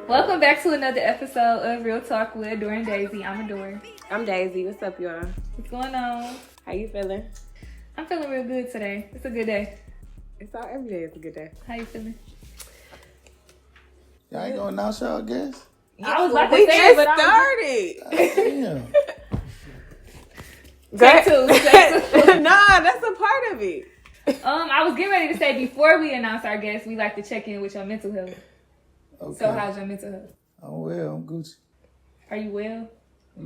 Welcome back to another episode of Real Talk with Adore and Daisy. I'm Adore. I'm Daisy. What's up, y'all? What's going on? How you feeling? I'm feeling real good today. It's a good day. Every day is a good day. How you feeling? Y'all ain't gonna announce y'all guests? I was about to We say it, but started. Damn. Nah, that's a part of it. I was getting ready to say before we announce our guests, we like to check in with your mental health. Okay. So how's your mental health? I'm well. I'm Gucci. Are you well?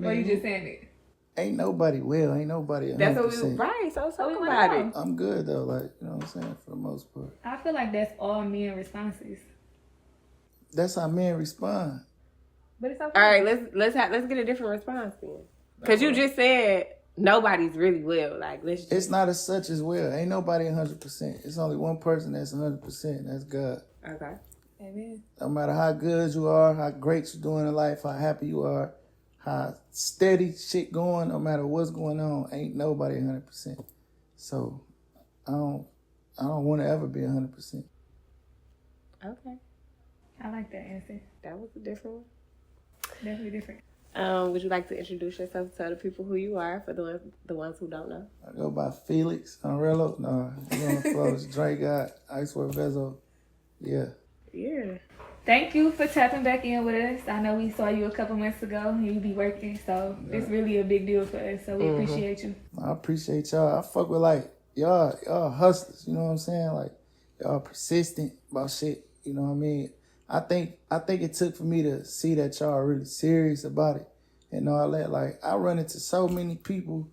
Or you just saying it? Ain't nobody well. Ain't nobody 100%. That's what we right. So talk we about know. it. I'm good though. Like, you know what I'm saying? For the most part. I feel like that's all men responses. That's how men respond. But it's okay. All right, let's get a different response then. Because you just said nobody's really well. Like let's. Just... It's not as such as well. Ain't nobody 100%. It's only one person that's 100%. That's God. Okay. Amen. No matter how good you are, how great you're doing in life, how happy you are, how steady shit going, no matter what's going on, ain't nobody 100%. So I don't want to ever be 100%. Okay. I like that answer. That was a different one. Definitely different. Would you like to introduce yourself to other people who you are for the ones who don't know? I go by Felix Unrello. No, you on the floor. It's Dre God, Icewear, Vezzo. Yeah. Yeah. Thank you for tapping back in with us. I know we saw you a couple months ago and you be working, so it's really a big deal for us. So we appreciate you. I appreciate y'all. I fuck with like y'all hustlers, you know what I'm saying? Like y'all persistent about shit, you know what I mean? I think it took for me to see that y'all are really serious about it and all that. Like I run into so many people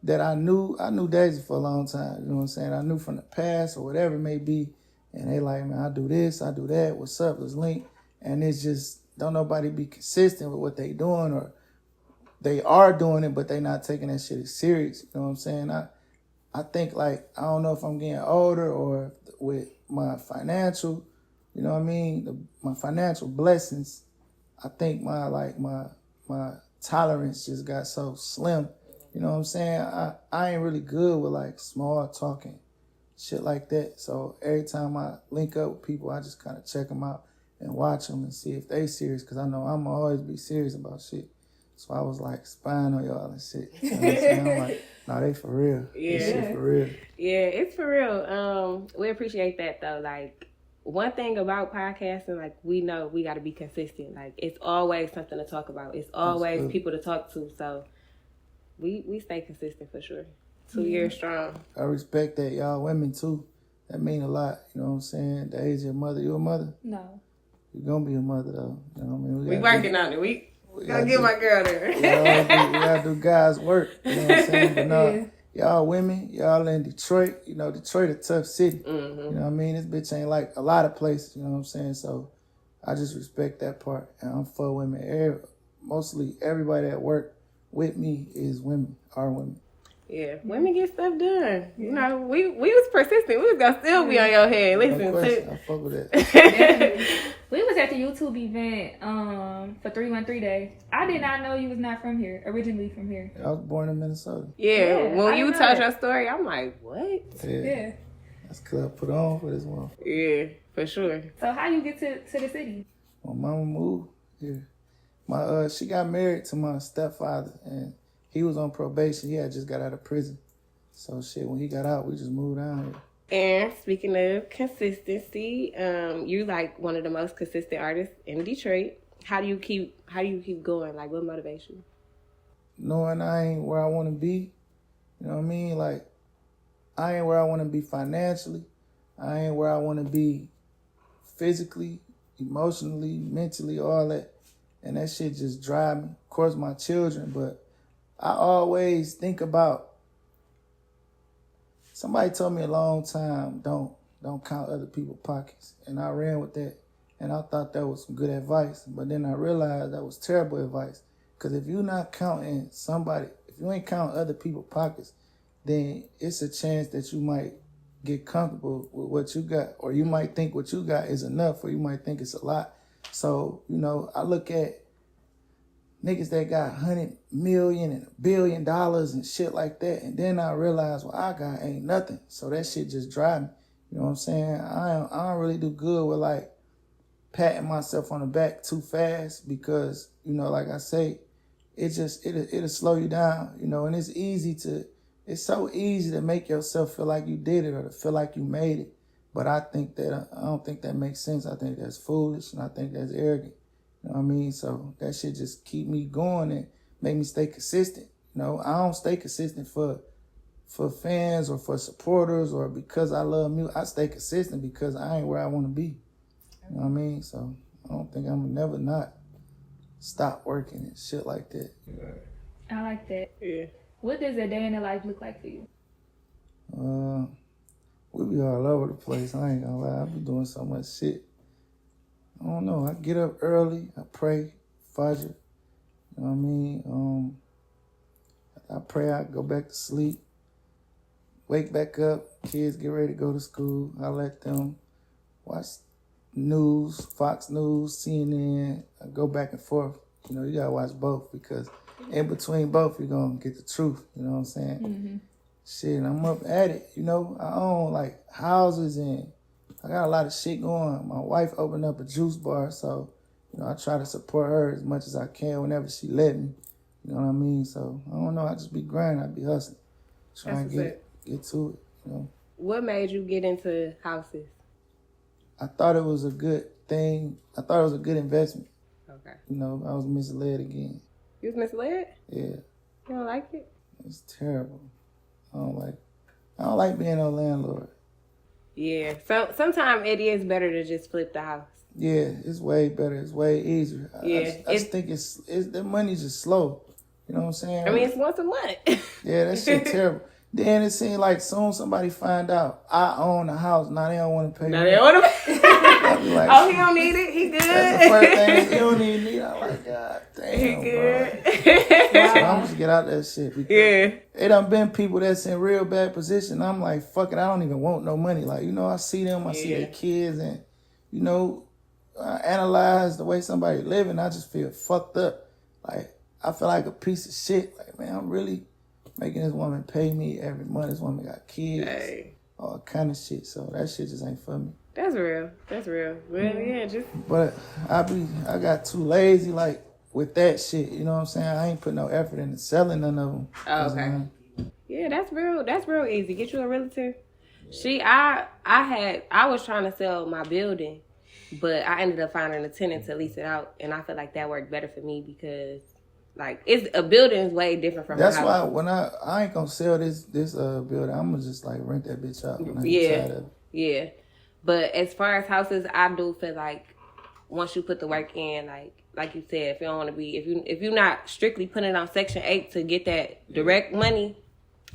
that I knew Daisy for a long time, you know what I'm saying? I knew from the past or whatever it may be. And they like, man, I do this, I do that. What's up? Let's link. And it's just, don't nobody be consistent with what they doing, or they are doing it, but they not taking that shit as serious. You know what I'm saying? I think like, I don't know if I'm getting older or with my financial, you know what I mean? My financial blessings, I think my tolerance just got so slim. You know what I'm saying? I ain't really good with like small talking. Shit like that. So every time I link up with people, I just kind of check them out and watch them and see if they serious, because I know I'm always be serious about shit. So I was like spying on y'all and shit. You know what I'm saying? I'm like, nah, they for real. Yeah. This shit for real. Yeah, it's for real. We appreciate that though. Like one thing about podcasting, like we know we got to be consistent. Like it's always something to talk about. It's always people to talk to. So we stay consistent for sure. 2 years strong. I respect that. Y'all women too. That mean a lot. You know what I'm saying? The age of your mother. You a mother? No. You gonna be a mother though. You know what I mean? We working on it. We gotta get my girl there. We gotta do guys' work. You know what I'm saying? But no, y'all women, y'all in Detroit. You know, Detroit a tough city. Mm-hmm. You know what I mean? This bitch ain't like a lot of places. You know what I'm saying? So I just respect that part. And I'm for women. Mostly everybody that work with me is women, are women. Yeah, women get stuff done. You know, we was persistent. We was gonna still be on your head. Listen, No question. I fuck with that. We was at the YouTube event for 313 Day. I did not know you was not from here, originally from here. I was born in Minnesota. Yeah, when I you know told that. your story, I'm like, what? Yeah. That's because I put on for this one. Yeah, for sure. So how you get to the city? My mama moved here. She got married to my stepfather, and he was on probation. He had just got out of prison. So shit, when he got out, we just moved down here. And speaking of consistency, you like one of the most consistent artists in Detroit. How do you keep going? Like, what motivates you? Knowing I ain't where I want to be, you know what I mean? Like, I ain't where I want to be financially. I ain't where I want to be physically, emotionally, mentally, all that. And that shit just drive me. Of course, my children, but I always think about, somebody told me a long time, don't count other people's pockets. And I ran with that. And I thought that was some good advice. But then I realized that was terrible advice. Because if you're not counting somebody, if you ain't counting other people's pockets, then it's a chance that you might get comfortable with what you got. Or you might think what you got is enough, or you might think it's a lot. So, you know, I look at niggas that got 100 million and $1 billion and shit like that. And then I realized what I got ain't nothing. So that shit just drive me. You know what I'm saying? I don't really do good with like patting myself on the back too fast because, you know, like I say, it'll slow you down, you know, and it's so easy to make yourself feel like you did it or to feel like you made it. But I don't think that makes sense. I think that's foolish and I think that's arrogant. You know what I mean? So that shit just keep me going and make me stay consistent. You know, I don't stay consistent for fans or for supporters or because I love music. I stay consistent because I ain't where I want to be. You know what I mean? So I don't think I'm gonna never not stop working and shit like that. I like that. Yeah. What does a day in the life look like for you? We be all over the place. I ain't gonna lie. I be doing so much shit. I don't know. I get up early. I pray, Fajr. You know what I mean? I pray. I go back to sleep. Wake back up. Kids get ready to go to school. I let them watch news, Fox News, CNN. I go back and forth. You know, you gotta watch both because in between both, you're gonna get the truth. You know what I'm saying? Mm-hmm. Shit, I'm up at it. You know, I own like houses and I got a lot of shit going. My wife opened up a juice bar, so, you know, I try to support her as much as I can whenever she let me. You know what I mean? So, I don't know. I just be grinding. I be hustling. Trying to get to it, you know. What made you get into houses? I thought it was a good thing. I thought it was a good investment. Okay. You know, I was misled again. You was misled? Yeah. You don't like it? It's terrible. I don't like being a landlord. Yeah. So sometimes it is better to just flip the house. Yeah, it's way better. It's way easier. Yeah. I just think it's the money's just slow. You know what I'm saying? I mean, it's once a month. Yeah, that shit terrible. Then it seemed like soon somebody find out I own the house. Now they don't want to pay. Now they don't want to I be like, oh, he don't need it. He good. that's the first thing. You don't even need it. I'm like, God damn, He bro. good. So I'm just get out that shit. Because Yeah. it done been people that's in real bad position. I'm like, fuck it, I don't even want no money. Like, you know, I see them, I see their kids, and, you know, I analyze the way somebody living. I just feel fucked up. Like, I feel like a piece of shit. Like, man, I'm really making this woman pay me every month. This woman got kids, all kind of shit. So that shit just ain't for me. That's real. That's real. Well, yeah, just. But I got too lazy, like, with that shit. You know what I'm saying? I ain't put no effort into selling none of them. Oh, okay. Yeah, that's real. That's real easy. Get you a realtor. I was trying to sell my building, but I ended up finding a tenant to lease it out, and I feel like that worked better for me because, like, it's a building is way different from a house. That's why when I ain't gonna sell this building, I'm gonna just like rent that bitch out when I get tired of it. Yeah. But as far as houses, I do feel like once you put the work in, like you said, if you don't want to be, if you're not strictly putting it on Section 8 to get that direct money,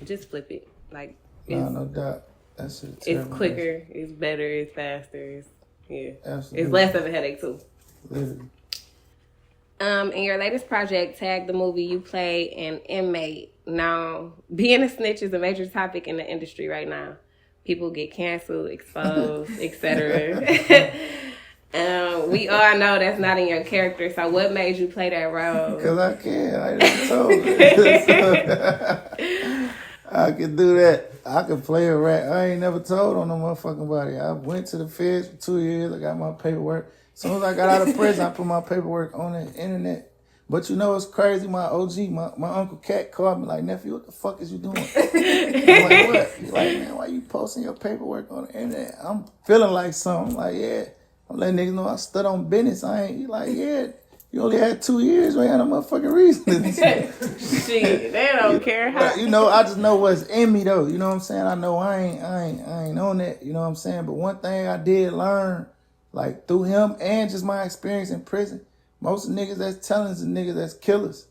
just flip it. Like, no doubt. That's it. It's quicker, it's better, it's faster. Absolutely. It's less of a headache too. Literally. In your latest project, Tag the Movie, you play an inmate. Now, being a snitch is a major topic in the industry right now. People get canceled, exposed, etc. We all know that's not in your character. So, what made you play that role? Because I can. I never told you. I can do that. I can play a rat. I ain't never told on no motherfucking body. I went to the feds for 2 years. I got my paperwork. As soon as I got out of prison, I put my paperwork on the internet. But you know, it's crazy. My OG, my Uncle Cat called me like, nephew, what the fuck is you doing? I'm like, what? He's like, man, why you posting your paperwork on the internet? I'm feeling like something. I'm like, yeah. I'm letting niggas know I stood on business. He like, yeah, you only had 2 years. You ain't had no motherfucking reason. Shit, they don't care how. You know, I just know what's in me though. You know what I'm saying? I know I ain't on that. You know what I'm saying? But one thing I did learn, like through him and just my experience in prison, most of the niggas that's telling is the niggas that's killers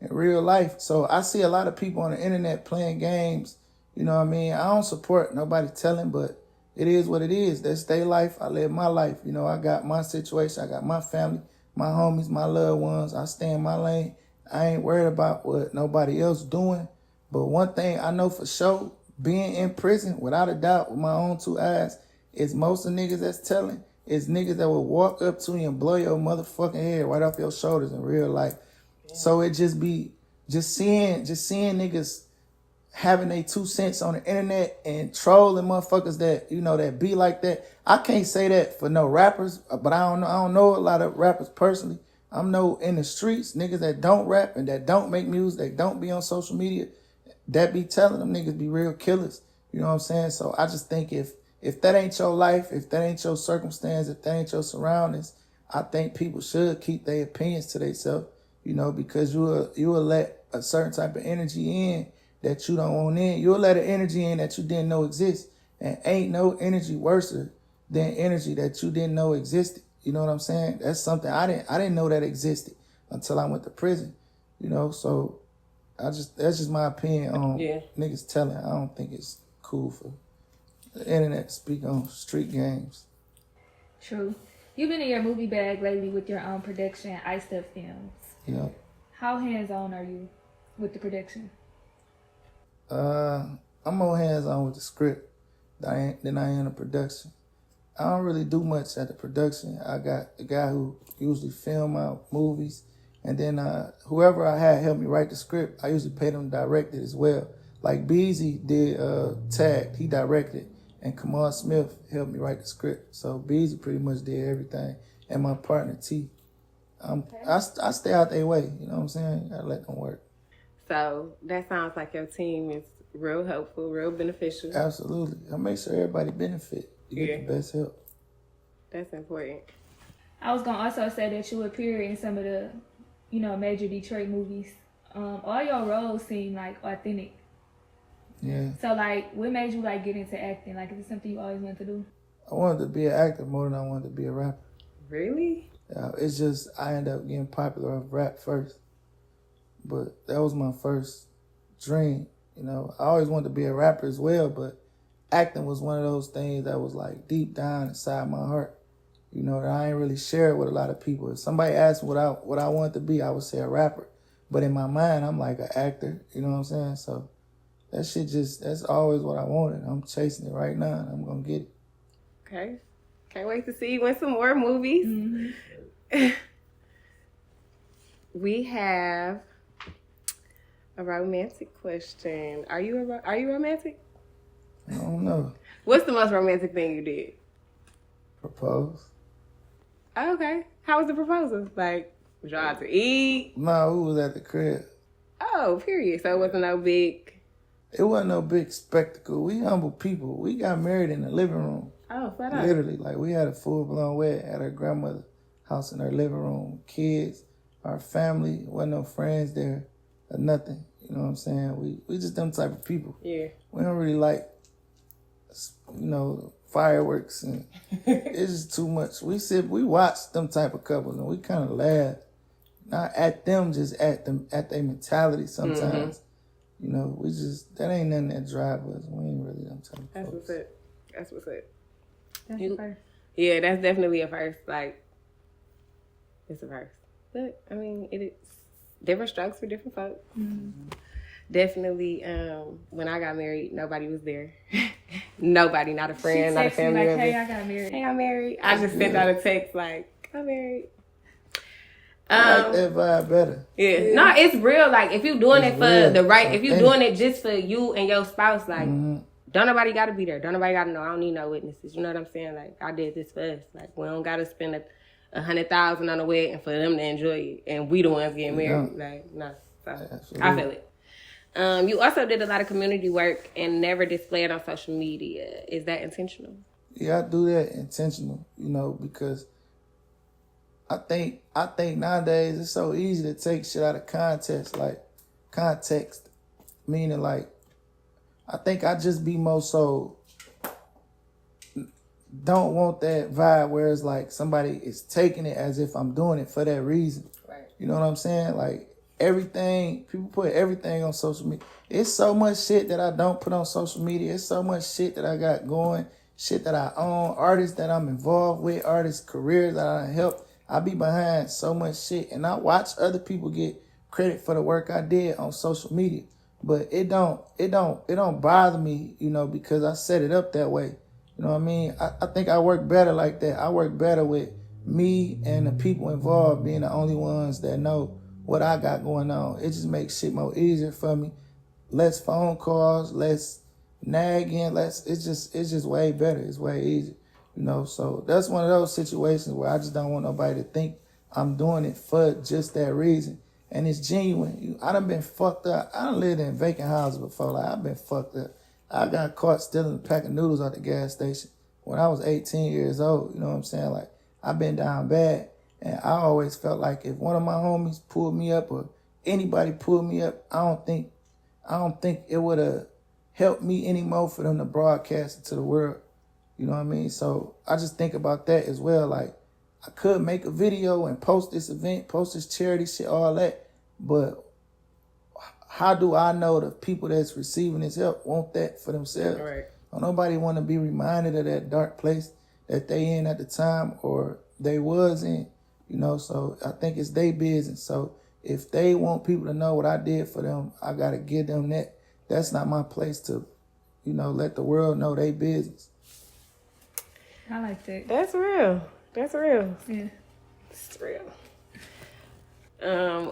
in real life. So I see a lot of people on the internet playing games. You know what I mean? I don't support nobody telling, but it is what it is. That's their life. I live my life. You know, I got my situation. I got my family, my homies, my loved ones. I stay in my lane. I ain't worried about what nobody else doing. But one thing I know for sure, being in prison, without a doubt, with my own 2 eyes, is most of the niggas that's telling is niggas that will walk up to you and blow your motherfucking head right off your shoulders in real life. Yeah. So it just be just seeing niggas having they 2 cents on the internet and trolling motherfuckers that, you know, that be like that. I can't say that for no rappers, but I don't know a lot of rappers personally. I'm know in the streets, niggas that don't rap and that don't make music, that don't be on social media, that be telling them niggas be real killers. You know what I'm saying? So I just think if that ain't your life, if that ain't your circumstance, if that ain't your surroundings, I think people should keep their opinions to themselves, you know, because you will let a certain type of energy in that you don't want in. You'll let an energy in that you didn't know exist. And ain't no energy worse than energy that you didn't know existed. You know what I'm saying? That's something I didn't know that existed until I went to prison. You know, so that's just my opinion on niggas telling. I don't think it's cool for the internet to speak on street games. True. You've been in your movie bag lately with your own production, Icewear Films. Yeah. How hands-on are you with the production? I'm more hands-on with the script than I am the production. I don't really do much at the production. I got the guy who usually film my movies, and then whoever I had help me write the script, I usually pay them to direct it as well. Like Beezy did Tagged, he directed, and Kamal Smith helped me write the script. So Beezy pretty much did everything, and my partner T. I stay out their way, you know what I'm saying? I let them work. So that sounds like your team is real helpful, real beneficial. Absolutely. I make sure everybody benefit. You get the best help. That's important. I was going to also say that you appear in some of the, you know, major Detroit movies. All your roles seem, like, authentic. Yeah. So, like, what made you, like, get into acting? Like, is it something you always wanted to do? I wanted to be an actor more than I wanted to be a rapper. Really? Yeah, it's just I ended up getting popular off rap first. But that was my first dream. You know, I always wanted to be a rapper as well, but acting was one of those things that was like deep down inside my heart. You know, that I ain't really share it with a lot of people. If somebody asked me what I wanted to be, I would say a rapper. But in my mind, I'm like an actor. You know what I'm saying? So that shit that's always what I wanted. I'm chasing it right now, and I'm going to get it. Okay. Can't wait to see you in some more movies. Mm-hmm. We have a romantic question. Are you romantic? I don't know. What's the most romantic thing you did? Propose? Oh, okay. How was the proposal? Like, was y'all out to eat? No, we was at the crib. Oh, period. So it wasn't no big... It wasn't no big spectacle. We humble people. We got married in the living room. Oh, flat out. Literally, like we had a full-blown wedding at her grandmother's house in her living room. Kids, our family, wasn't no friends there or nothing. You know what I'm saying? We just them type of people. Yeah. We don't really like, you know, fireworks, and it's just too much. We watch them type of couples, and we kind of laugh, not at them, just at their mentality sometimes. Mm-hmm. You know, that ain't nothing that drive us. We ain't really them type of That's folks. That's what's it. That's the first. Yeah, that's definitely a first. Like, it's a first. But, I mean, it is different strokes for different folks. Mm-hmm. Definitely, when I got married, nobody was there. Nobody, not a friend, She not a texted family me member. like, hey, I got married. Hey, I'm married. I just sent out a text like, I'm married. I like that vibe better. Yeah. No, it's real. Like, if you're doing it for real. the right, if you're doing it just for you and your spouse, like, Mm-hmm. don't nobody got to be there. Don't nobody got to know. I don't need no witnesses. You know what I'm saying? Like, I did this for us. Like, we don't got to spend $100,000 on a wedding for them to enjoy it, and we the ones getting married. Yeah. Like, no. So, Absolutely. I feel it. You also did a lot of community work and never displayed on social media. Is that intentional? Yeah, I do that intentional, you know, because I think nowadays it's so easy to take shit out of context, meaning like, I think I just be more so don't want that vibe where it's like somebody is taking it as if I'm doing it for that reason. Right. You know what I'm saying? Like people put everything on social media. It's so much shit that I don't put on social media. It's so much shit that I got going, shit that I own, artists that I'm involved with, artists' careers that I helped. I be behind so much shit, and I watch other people get credit for the work I did on social media. But it don't bother me, you know, because I set it up that way. You know what I mean? I think I work better like that. I work better with me and the people involved being the only ones that know what I got going on. It just makes shit more easier for me. less phone calls, less nagging, it's just way better. It's way easier, you know. So that's one of those situations where I just don't want nobody to think I'm doing it for just that reason. And it's genuine. I done been fucked up. I done lived in vacant houses before. Like, I've been fucked up. I got caught stealing a pack of noodles at the gas station when I was 18 years old. You know what I'm saying? Like, I've been down bad. And I always felt like if one of my homies pulled me up or anybody pulled me up, I don't think it would have helped me anymore for them to broadcast it to the world. You know what I mean? So I just think about that as well. Like, I could make a video and post this event, post this charity shit, all that. But how do I know the people that's receiving this help want that for themselves? Right. Don't nobody want to be reminded of that dark place that they in at the time or they was in, you know. So I think it's their business. So if they want people to know what I did for them, I got to give them that. That's not my place to, you know, let the world know their business. I like that. That's real. That's real. Yeah. It's real.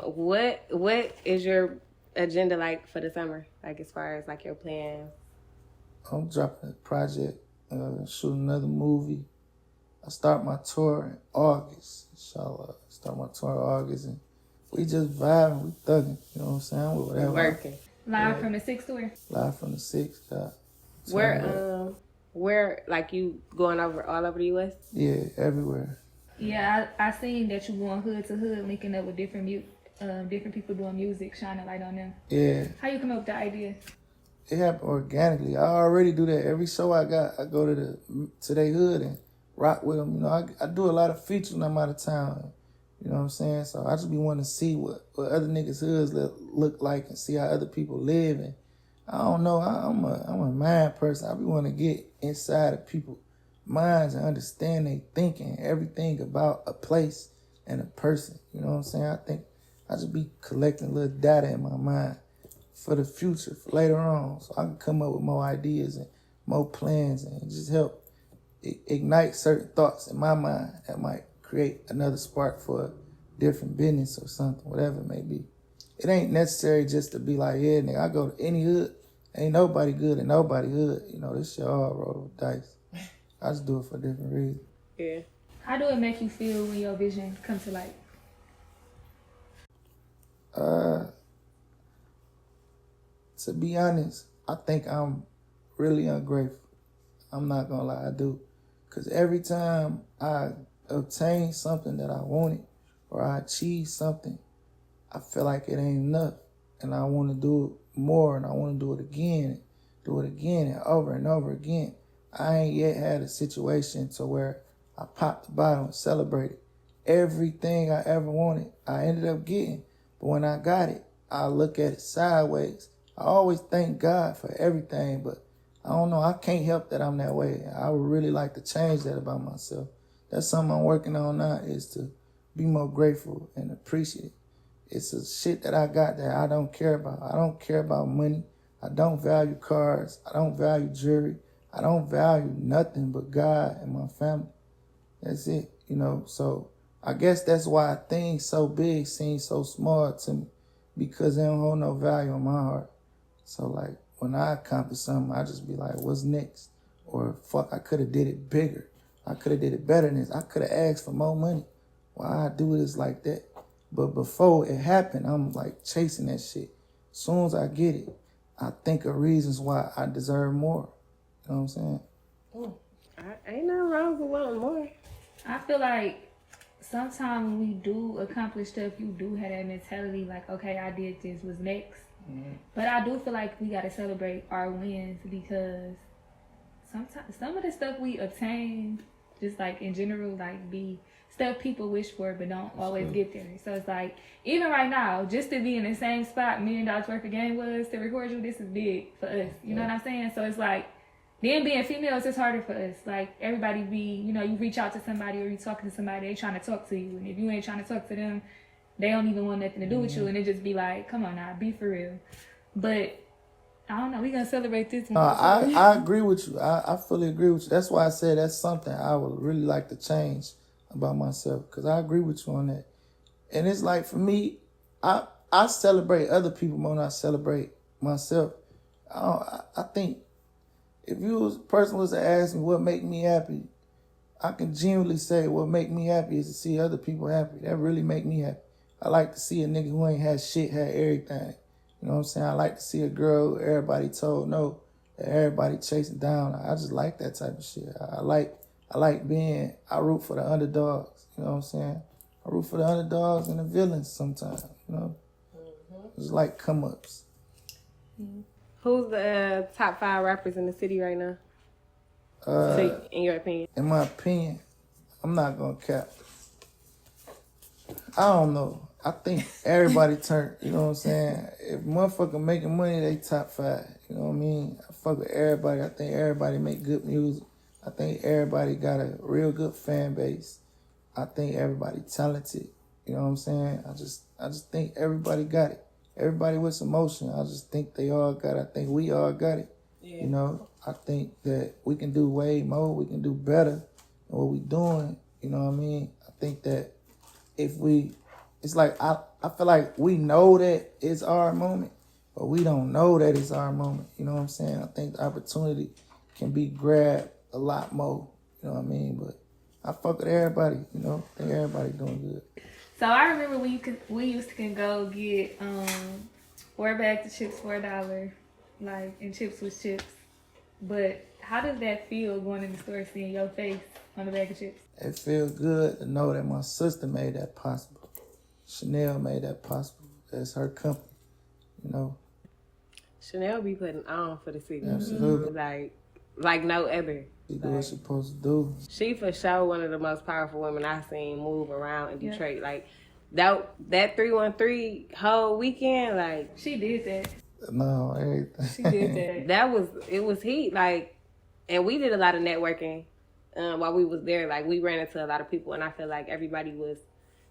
What is your agenda like for the summer? Like as far as like your plans? I'm dropping a project, shooting another movie. I start my tour in August. Inshallah, start my tour in August, and we just vibing, we thugging. You know what I'm saying? With whatever. Working. Live from the 6th tour. Live from the 6th. Where like you going over all over the U.S.? Yeah, everywhere. Yeah, I seen that you going hood to hood, linking up with different people doing music, shining light on them. Yeah. How you come up with the idea? It happened organically. I already do that. Every show I got, I go to their hood and rock with them. You know, I do a lot of features when I'm out of town. You know what I'm saying? So I just be wanting to see what other niggas' hoods look like and see how other people live. And I don't know, I'm a mind person. I be wanting to get inside of people's minds and understand they thinking, everything about a place and a person. You know what I'm saying? I think I just be collecting little data in my mind for the future, for later on, so I can come up with more ideas and more plans and just help ignite certain thoughts in my mind that might create another spark for a different business or something, whatever it may be. It ain't necessary just to be like, yeah, nigga, I go to any hood, ain't nobody good in nobody hood. You know, this shit all roll with dice. I just do it for different reasons. Yeah. How do it make you feel when your vision comes to light? To be honest, I think I'm really ungrateful. I'm not gonna lie, I do. Because every time I obtain something that I wanted or I achieve something, I feel like it ain't enough. And I want to do it more and I want to do it again and over again. I ain't yet had a situation to where I popped the bottle and celebrated everything I ever wanted. I ended up getting, but when I got it, I look at it sideways. I always thank God for everything, but I don't know, I can't help that I'm that way. I would really like to change that about myself. That's something I'm working on now, is to be more grateful and appreciate. It's a shit that I got that I don't care about. I don't care about money. I don't value cars. I don't value jewelry. I don't value nothing but God and my family. That's it, you know. So I guess that's why things so big seem so small to me, because they don't hold no value in my heart. So like when I accomplish something, I just be like, what's next? Or fuck, I could have did it bigger. I could have did it better than this. I could have asked for more money. Why I do this like that? But before it happened, I'm like chasing that shit. As soon as I get it, I think of reasons why I deserve more. You know what I'm saying? Ain't nothing wrong with wanting more. I feel like sometimes when we do accomplish stuff, you do have that mentality like, okay, I did this, what's next? Mm-hmm. But I do feel like we got to celebrate our wins, because sometimes some of the stuff we obtain, just like in general, like be stuff people wish for but don't always get there. So it's like, even right now, just to be in the same spot $1 million worth of game was to record you, this is big for us. You know what I'm saying? So it's like, then being females, it's harder for us. Like, everybody you reach out to somebody or you talking to somebody, they trying to talk to you. And if you ain't trying to talk to them, they don't even want nothing to do with you. And it just be like, come on now, be for real. But, I don't know, we going to celebrate this one. I agree with you. I fully agree with you. That's why I said that's something I would really like to change about myself, because I agree with you on that. And it's like, for me, I celebrate other people more than I celebrate myself. I think if person was to ask me what make me happy, I can genuinely say what make me happy is to see other people happy. That really make me happy. I like to see a nigga who ain't had shit, had everything. You know what I'm saying? I like to see a girl who everybody told no, that everybody chasing down. I just like that type of shit. I like I root for the underdogs. You know what I'm saying? I root for the underdogs and the villains sometimes, you know? It's like come-ups. Who's the top 5 rappers in the city right now? In your opinion? In my opinion, I'm not gonna cap. I don't know. I think everybody turned, you know what I'm saying? If motherfucker making money, they top 5. You know what I mean? I fuck with everybody. I think everybody make good music. I think everybody got a real good fan base. I think everybody talented. You know what I'm saying? I just think everybody got it. Everybody with some motion. I just think they all got it. I think we all got it. Yeah. You know, I think that we can do way more. We can do better than what we doing. You know what I mean? I think that it's like, I feel like we know that it's our moment, but we don't know that it's our moment. You know what I'm saying? I think the opportunity can be grabbed a lot more. You know what I mean? But I fuck with everybody, you know? I think everybody doing good. So I remember we used to go get 4 bags of chips for $1, like, and chips was chips. But how does that feel going in the store seeing your face on the bag of chips? It feels good to know that my sister made that possible. Chanel made that possible. That's her company, you know? Chanel be putting on for the city. Absolutely. Like no other. She do what she supposed to do. She for sure one of the most powerful women I've seen move around in Detroit. Yeah. Like that 313 whole weekend, like she did that. No, everything. She did that. It was heat, like, and we did a lot of networking while we was there. Like we ran into a lot of people, and I feel like everybody was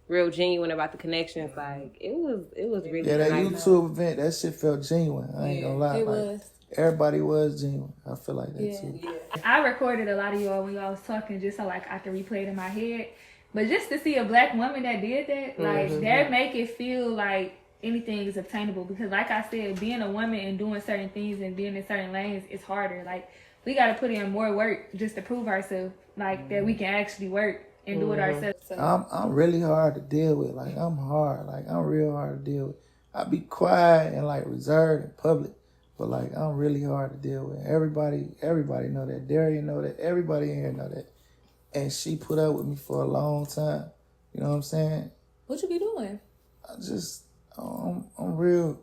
real genuine about the connections. Like it was really that nice. YouTube event, that shit felt genuine. I ain't gonna lie. It like, was. Everybody was genuine. I feel like that too. Yeah. I recorded a lot of y'all when y'all was talking just so like I could replay it in my head. But just to see a black woman that did that, like that make it feel like anything is obtainable. Because like I said, being a woman and doing certain things and being in certain lanes is harder. Like we gotta put in more work just to prove ourselves, like that we can actually work and do it ourselves. So. I'm really hard to deal with. Like I'm hard. Like I'm real hard to deal with. I be quiet and like reserved in public. But like I'm really hard to deal with. Everybody know that. Darian know that. Everybody in here know that. And she put up with me for a long time. You know what I'm saying? What you be doing? I'm real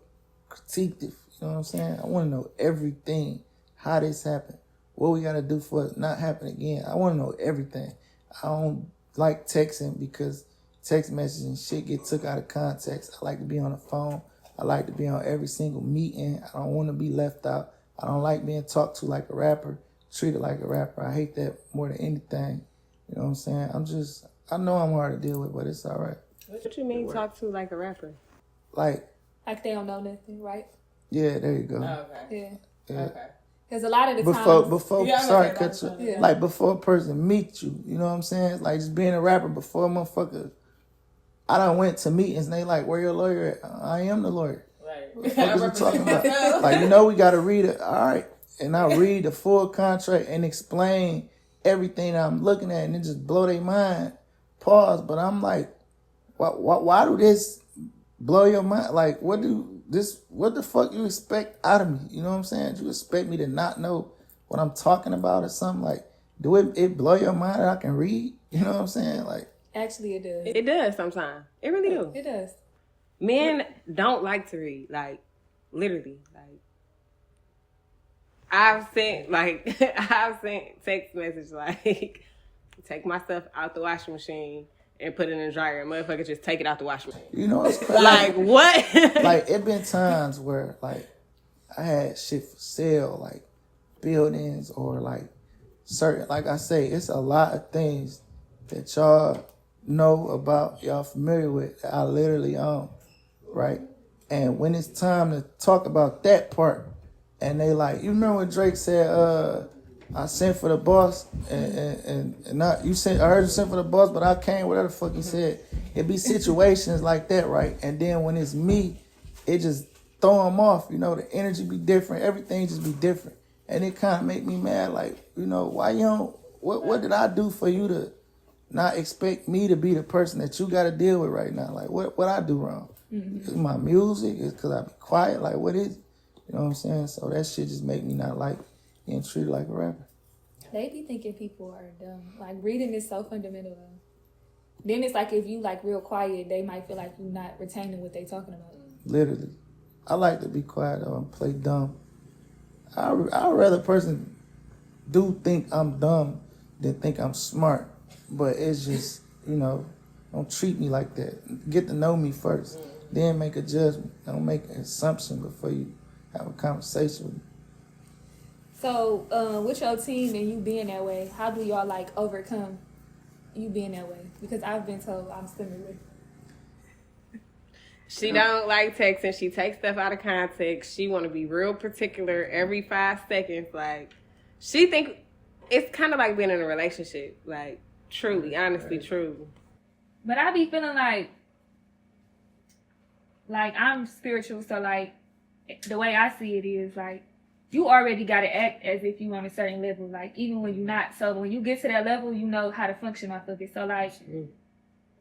critiquative. You know what I'm saying? I want to know everything. How this happened. What we got to do for it to not happen again. I want to know everything. I don't like texting because text messages and shit get took out of context. I like to be on the phone. I like to be on every single meeting. I don't want to be left out. I don't like being talked to like a rapper, treated like a rapper. I hate that more than anything. You know what I'm saying? I know I'm hard to deal with, but it's all right. What you mean talk to like a rapper? Like they don't know nothing, right? Yeah, there you go. Oh, okay. Yeah. Okay. Because a lot of the times... Like before a person meets you, you know what I'm saying? It's like just being a rapper before a motherfucker... I done went to meetings and they like, where your lawyer at? I am the lawyer. Right. What the fuck is you talking about? Like, you know, we got to read it. All right. And I read the full contract and explain everything I'm looking at and it just blow their mind. Pause. But I'm like, why do this blow your mind? Like, what the fuck you expect out of me? You know what I'm saying? Do you expect me to not know what I'm talking about or something? Like, do it blow your mind that I can read? You know what I'm saying? Like, actually, it does. It does sometimes. It really do. It does. Men don't like to read. Like, literally. Like, I've sent text messages like, take my stuff out the washing machine and put it in the dryer. And motherfuckers just take it out the washing machine. You know what's crazy? Like, what? Like, it been times where, like, I had shit for sale, like, buildings or, like, certain, like I say, it's a lot of things that y'all know about, y'all familiar with, that I literally own, right? And when it's time to talk about that part, and they like, you remember when Drake said, I sent for the boss, and not, I heard you sent for the boss, but I came, whatever the fuck he said. It be situations like that, right? And then when it's me, it just throw them off. You know, the energy be different. Everything just be different. And it kind of make me mad. Like, you know, why you don't, what did I do for you to not expect me to be the person that you got to deal with right now? Like, what I do wrong? Is my music? Is because I be quiet? Like, what is it? You know what I'm saying? So that shit just make me not like getting treated like a rapper. They be thinking people are dumb. Like, reading is so fundamental, though. Then it's like, if you, like, real quiet, they might feel like you're not retaining what they talking about. Literally. I like to be quiet, though, and play dumb. I'd rather a person do think I'm dumb than think I'm smart. But it's just, you know, don't treat me like that. Get to know me first. Then make a judgment. Don't make an assumption before you have a conversation with me. So, with your team and you being that way, how do y'all, like, overcome you being that way? Because I've been told I'm similar. She don't like texting. She takes stuff out of context. She want to be real particular every 5 seconds. Like, she think it's kind of like being in a relationship. Like, truly, honestly, true. But I be feeling like I'm spiritual, so, like, the way I see it is, like, you already got to act as if you on a certain level, like, even when you're not. So when you get to that level, you know how to function off of it. So, like,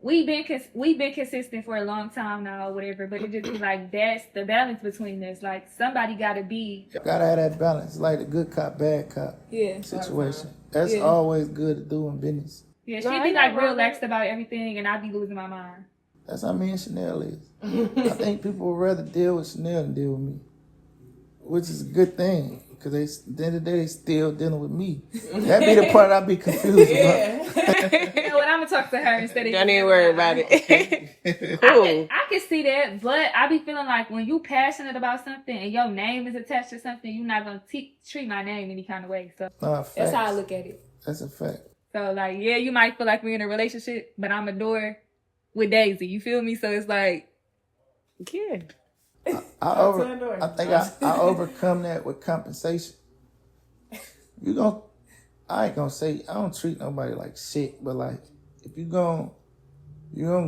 we've been consistent for a long time now or whatever, but it just be like, that's the balance between us. Like, somebody got to be. Gotta have that balance, like the good cop, bad cop situation. That's always good to do in business. Yeah, she be like real laxed about everything, and I be losing my mind. That's how me and Chanel is. I think people would rather deal with Chanel than deal with me, which is a good thing, because at the end of the day, they still dealing with me. That be the part I be confused about. You know what, I'm going to talk to her instead of... Don't even worry about it. Cool. I can see that, but I be feeling like when you passionate about something and your name is attached to something, you're not going to treat my name any kind of way. So that's how I look at it. That's a fact. So, like, yeah, you might feel like we're in a relationship, but I'm a door with Daisy. You feel me? So it's like... Yeah. I think I overcome that with compensation. I ain't gonna say I don't treat nobody like shit, but like if you gonna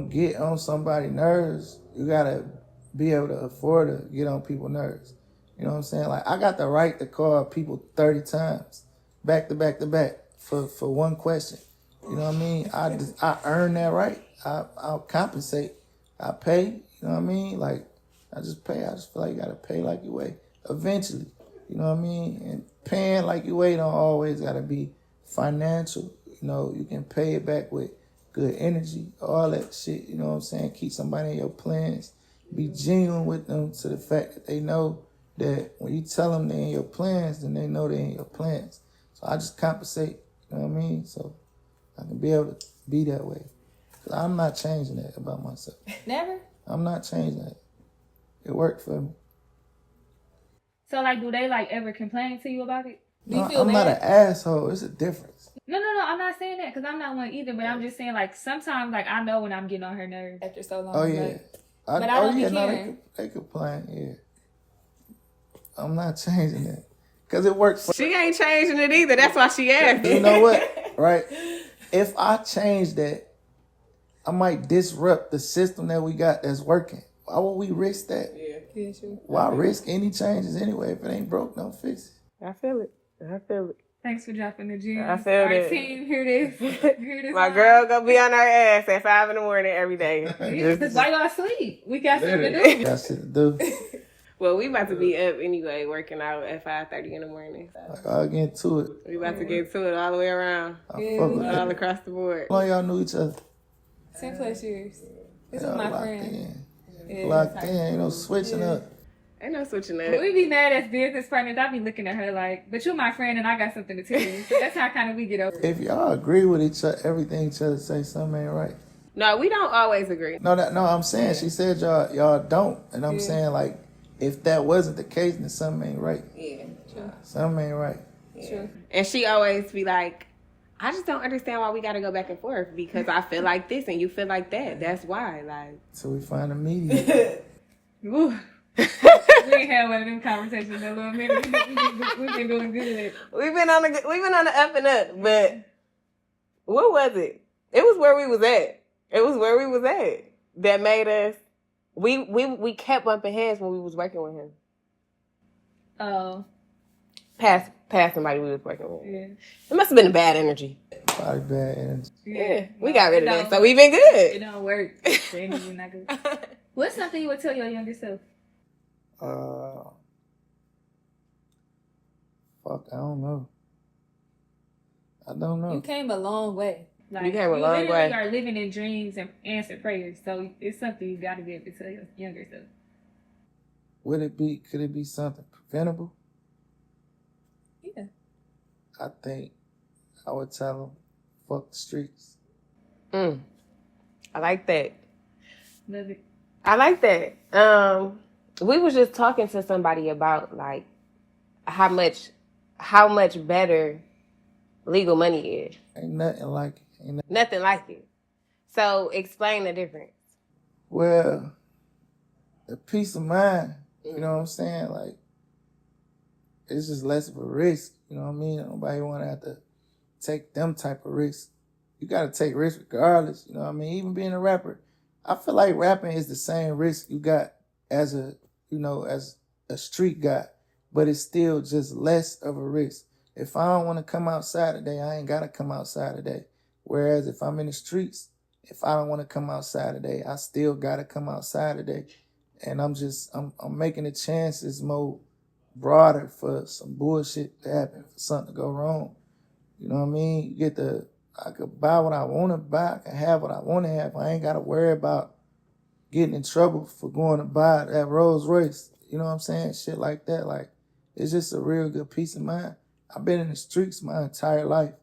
get on somebody's nerves, you gotta be able to afford to get on people's nerves. You know what I'm saying? Like, I got the right to call people 30 times back to back to back for one question. You know what I mean? I earn that right. I'll compensate. I pay. You know what I mean? Like, I just pay. I just feel like you gotta pay like you weigh eventually. You know what I mean? And paying like you weigh don't always gotta be financial. You know, you can pay it back with good energy, all that shit. You know what I'm saying? Keep somebody in your plans. Be genuine with them to the fact that they know that when you tell them they're in your plans, then they know they're in your plans. So I just compensate. You know what I mean? So I can be able to be that way. 'Cause I'm not changing that about myself. Never? I'm not changing that. It worked for me. So, like, do they, like, ever complain to you about it? Do you No, feel I'm bad? not an asshole. It's a difference. No, I'm not saying that because I'm not one either, but I'm just saying, like, sometimes, like, I know when I'm getting on her nerves after so long. Oh, yeah. Like, but I don't be caring. They complain, yeah. I'm not changing that. Because it worked for She ain't changing it either. That's why she asked. You know what? Right? If I change that, I might disrupt the system that we got that's working. Why would we risk that? Yeah, sure. Why risk any changes anyway? If it ain't broke, don't fix it. I feel it. Thanks for dropping the gym. I feel Our it. team, hear this. Hear this. My girl gonna be on her ass at 5 a.m. every day. Because why y'all sleep? We got something to do. Got shit to do. Well, we about to be up anyway, working out at 5:30 in the morning. So Like, I'll get to it. we about to get to it all the way around, I fuck with all that. across the board. How long y'all knew each other? 10+ years. This is Y'all my locked friend. in. Yeah, Locked that's in. Ain't no switching up. Ain't no switching But up. we be mad as business partners. I be looking at her like, but you're my friend and I got something to tell you. So that's how kind of we get over it. If y'all agree with each other, everything each other say, something ain't right. No, we don't always agree. No, I'm saying, she said y'all don't. And I'm saying, like, if that wasn't the case, then something ain't right. Yeah, True. Something ain't right. True. and she always be like, I just don't understand why we got to go back and forth because I feel like this and you feel like that. That's why, like. So we find a medium. Ooh. We ain't had one of them conversations in a little minute. We've been doing good. We've been on the up and up, but what was it? It was where we was at. It was where we was at that made us We kept bumping heads when we was working with him. Oh. Past somebody we was working with. Yeah. It must have been a bad energy. Probably bad energy. Yeah. We got rid of that, so we been good. It don't work. The energy not good. What's something you would tell your younger self? Fuck, I don't know. You came a long way. Like, you came a long way. You are living in dreams and answered prayers, so it's something you got to be able to tell your younger self. Could it be something preventable? Yeah. I think I would tell them, fuck the streets. I like that. Love it. I like that. We was just talking to somebody about like how much better legal money is. Ain't nothing like it. Nothing like it. So explain the difference. Well, the peace of mind, you know what I'm saying? Like, it's just less of a risk, you know what I mean? Nobody want to have to take them type of risks. You got to take risks regardless, you know what I mean? Even being a rapper, I feel like rapping is the same risk you got as a street guy, but it's still just less of a risk. If I don't want to come outside today, I ain't got to come outside today. Whereas if I'm in the streets, if I don't want to come outside today, I still got to come outside today. And I'm making the chances more broader for some bullshit to happen, for something to go wrong. You know what I mean? I could buy what I want to buy. I can have what I want to have. I ain't got to worry about getting in trouble for going to buy that Rolls Royce. You know what I'm saying? Shit like that. Like, it's just a real good peace of mind. I've been in the streets my entire life.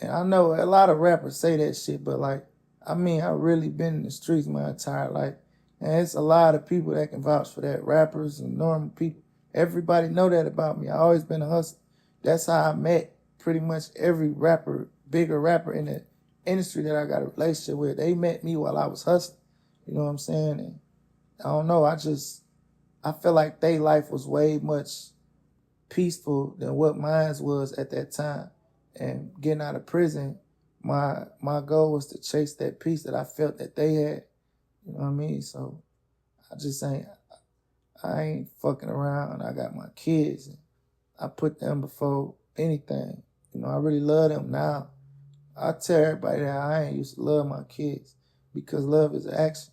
And I know a lot of rappers say that shit, but like, I mean, I've really been in the streets my entire life. And it's a lot of people that can vouch for that, rappers and normal people. Everybody know that about me. I always been a hustler. That's how I met pretty much every rapper, bigger rapper in the industry that I got a relationship with. They met me while I was hustling. You know what I'm saying? And I don't know, I feel like their life was way much peaceful than what mine was at that time. And getting out of prison, my goal was to chase that peace that I felt that they had. You know what I mean? So I ain't fucking around. I got my kids. And I put them before anything. You know, I really love them now. I tell everybody that I ain't used to love my kids because love is action.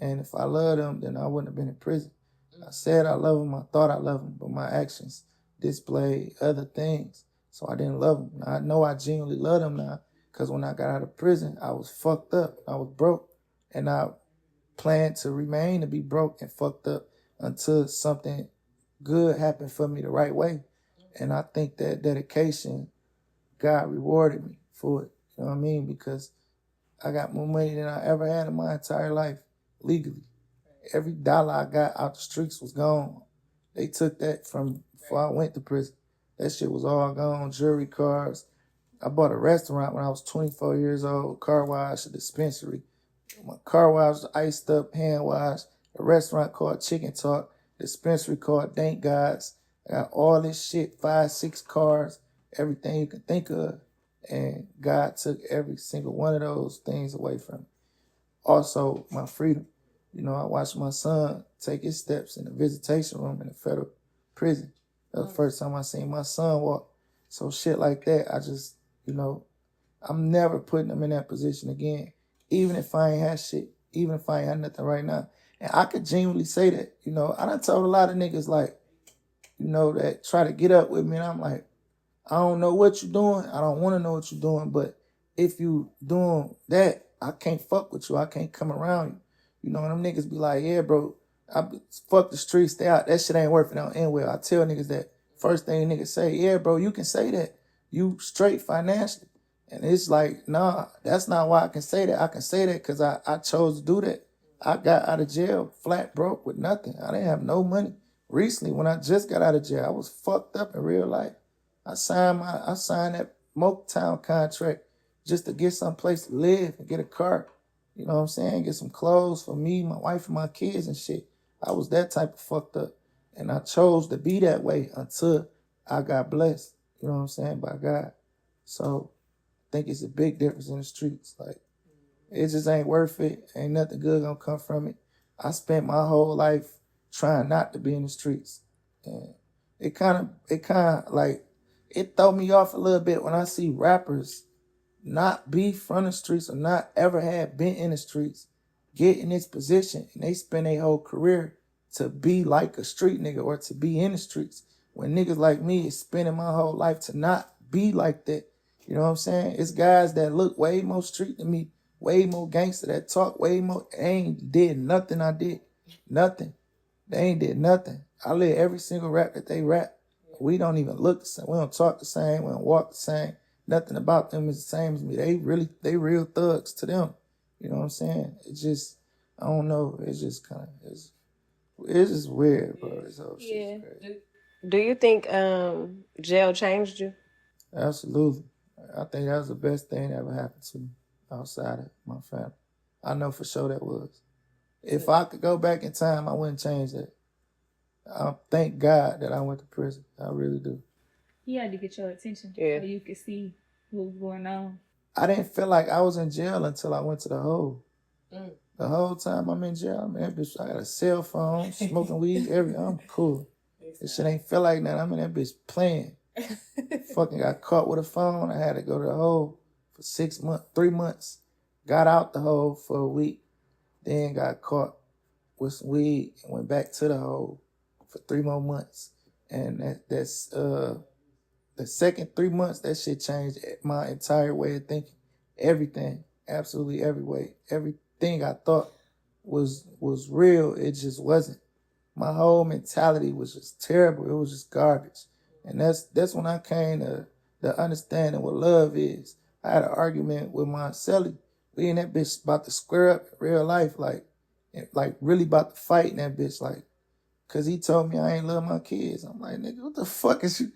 And if I love them, then I wouldn't have been in prison. I said I love them, I thought I loved them, but my actions display other things. So I didn't love them. Now, I know I genuinely love them now because when I got out of prison, I was fucked up. I was broke. And I planned to remain to be broke and fucked up until something good happened for me the right way. And I think that dedication, God rewarded me for it. You know what I mean? Because I got more money than I ever had in my entire life, legally. Every dollar I got out the streets was gone. They took that from before I went to prison. That shit was all gone, jewelry, cars. I bought a restaurant when I was 24 years old, car wash, a dispensary. My car wash was iced up, hand wash, a restaurant called Chicken Talk, dispensary called Thank Gods. I got all this shit, 5, 6 cars, everything you can think of. And God took every single one of those things away from me. Also, my freedom. You know, I watched my son take his steps in the visitation room in the federal prison. That was the first time I seen my son walk. So shit like that, I just, you know, I'm never putting him in that position again. Even if I ain't had shit. Even if I ain't had nothing right now. And I could genuinely say that. You know, I done told a lot of niggas like, you know, that try to get up with me. And I'm like, I don't know what you're doing. I don't want to know what you're doing. But if you doing that, I can't fuck with you. I can't come around you. You know, and them niggas be like, yeah, bro, fuck the streets, stay out. That shit ain't working out end well. I tell niggas that. First thing niggas say, yeah, bro, you can say that. You straight financially. And it's like, nah, that's not why I can say that. I can say that because I chose to do that. I got out of jail flat broke with nothing. I didn't have no money. Recently, when I just got out of jail, I was fucked up in real life. I signed that Motown contract just to get someplace to live and get a car. You know what I'm saying? Get some clothes for me, my wife, and my kids and shit. I was that type of fucked up. And I chose to be that way until I got blessed. You know what I'm saying? By God. So I think it's a big difference in the streets. Like, it just ain't worth it. Ain't nothing good gonna come from it. I spent my whole life trying not to be in the streets. And it kind of like, it throw me off a little bit when I see rappers not be from the streets or not ever have been in the streets get in this position and they spend their whole career to be like a street nigga or to be in the streets. When niggas like me is spending my whole life to not be like that. You know what I'm saying? It's guys that look way more street than me, way more gangster, that talk way more. They ain't did nothing I did. Nothing. They ain't did nothing. I live every single rap that they rap. We don't even look the same. We don't talk the same. We don't walk the same. Nothing about them is the same as me. They real thugs to them. You know what I'm saying? It's just, I don't know. It's just kind of, it's just weird, bro. This whole shit is crazy. Do you think jail changed you? Absolutely. I think that was the best thing that ever happened to me outside of my family. I know for sure that was. If I could go back in time, I wouldn't change that. I thank God that I went to prison. I really do. You had to get your attention Yeah. so you could see what was going on. I didn't feel like I was in jail until I went to the hole. The whole time I'm in jail, man, bitch, I got a cell phone, smoking weed, I'm cool. This shit ain't feel like that. I'm in that bitch playing. Fucking got caught with a phone. I had to go to the hole for 3 months. Got out the hole for a week. Then got caught with some weed and went back to the hole for 3 more months. And that's the second 3 months, that shit changed my entire way of thinking. Everything. Absolutely every way. Everything I thought was real, it just wasn't. My whole mentality was just terrible. It was just garbage. And that's when I came to the understanding what love is. I had an argument with my celly. We in that bitch about to square up in real life, like really about to fight in that bitch, like, cause he told me I ain't love my kids. I'm like, nigga, what the fuck is you?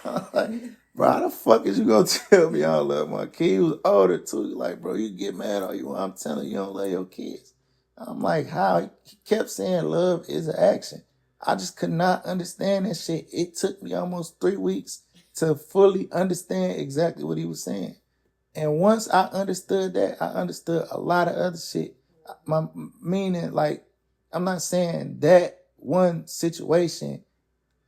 I'm like, bro, how the fuck is you gonna tell me I don't love my kids? He was older too. He like, bro, you get mad all you want. I'm telling you don't love your kids. I'm like, how? He kept saying love is an action. I just could not understand that shit. It took me almost 3 weeks to fully understand exactly what he was saying. And once I understood that, I understood a lot of other shit. My meaning, like, I'm not saying that one situation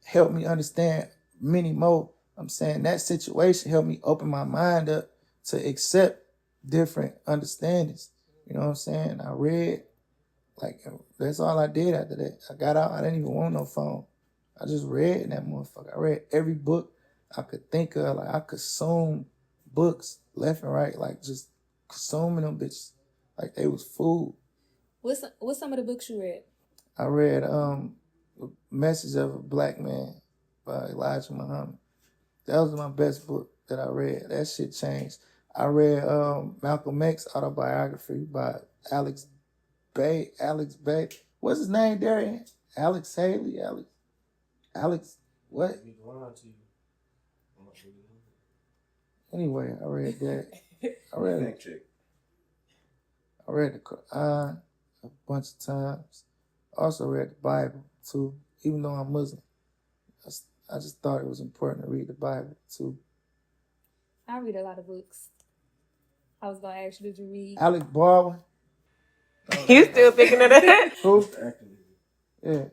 helped me understand many more. I'm saying that situation helped me open my mind up to accept different understandings. You know what I'm saying? I read, like, that's all I did after that. I got out, I didn't even want no phone. I just read in that motherfucker. I read every book I could think of. Like, I consumed books left and right, like, just consuming them bitches like they was food. What's some of the books you read? I read The Message of a Black Man by Elijah Muhammad. That was my best book that I read. That shit changed. I read Malcolm X autobiography by Alex Bay. What's his name, Darian? Alex Haley? Alex, what? Anyway, I read that. I read the Quran a bunch of times. Also read the Bible too, even though I'm Muslim. I just thought it was important to read the Bible too. I read a lot of books. I was gonna ask you, did you read Alec Baldwin? You still thinking of that? Who? Yeah.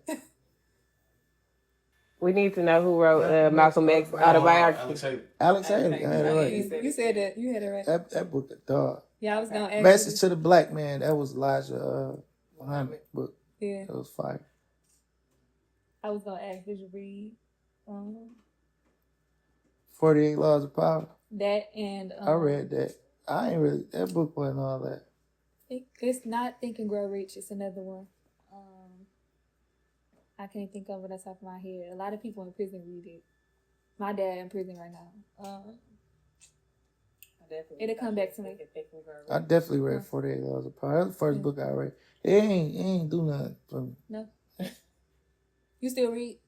We need to know who wrote Malcolm X autobiography. Alex Haley. I had it right. You said that. You had it right. That book a dog. Yeah, I was gonna ask Message you. to the Black Man. That was Elijah Muhammad book. Yeah. That was fire. I was gonna ask, did you read 48 Laws of Power? that and I read that. That book wasn't all that. It's not Think and Grow Rich. It's another one. I can't think of it on top of my head. A lot of people in prison read it. My dad in prison right now. It'll come back to me. I definitely read 48 Laws of Power. That was the first book I read. It ain't do nothing for me. No. You still read?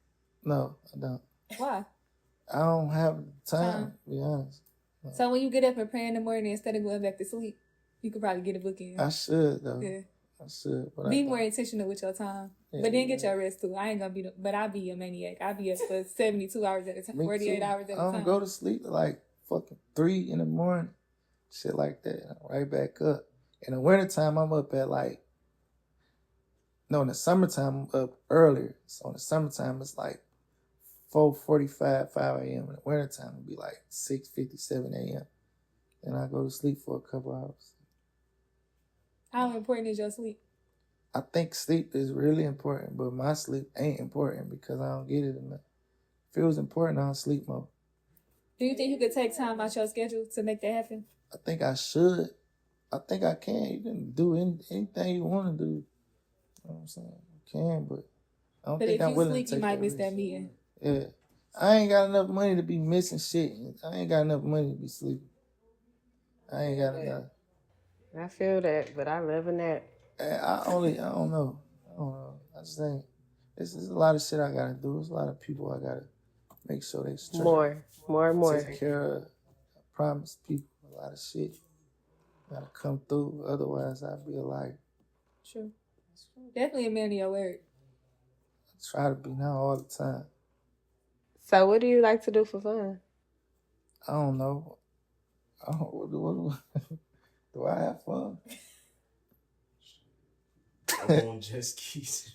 No, I don't. Why? I don't have time, to be honest. No. So when you get up and pray in the morning instead of going back to sleep, you could probably get a book in. I should, though. Yeah. I should. But Be more intentional with your time. Yeah, but then get your rest too. I ain't gonna be, but I'll be a maniac. I'll be up for 72 hours at a time, 48 hours at a time. I don't go to sleep at like fucking 3 in the morning. Shit like that. I'm right back up. In the wintertime, I'm up at like No, in the summertime, I'm up earlier. So in the summertime, it's like 4:45, 5 a.m. In the wintertime, it'll be like 6:50, 7 a.m. And I go to sleep for a couple hours. How important is your sleep? I think sleep is really important, but my sleep ain't important because I don't get it enough. If it was important, I'd sleep more. Do you think you could take time out your schedule to make that happen? I think I should. I think I can. You can do anything you want to do. You know what I'm saying? You can, but I don't But think if I'm you willing sleep, to take you might that miss risk. that meeting. Yeah. I ain't got enough money to be missing shit. I ain't got enough money to be sleeping. I ain't got enough. I feel that, but I love a nap. I don't know. I just think there's a lot of shit I gotta do. There's a lot of people I gotta make sure they straight. More and more. Take care of. I promise people a lot of shit. Gotta come through. Otherwise, I'd be a liar. True. Definitely a man of your word. I try to be now all the time. So what do you like to do for fun? I don't know. Do I have fun? I'm on jet skis.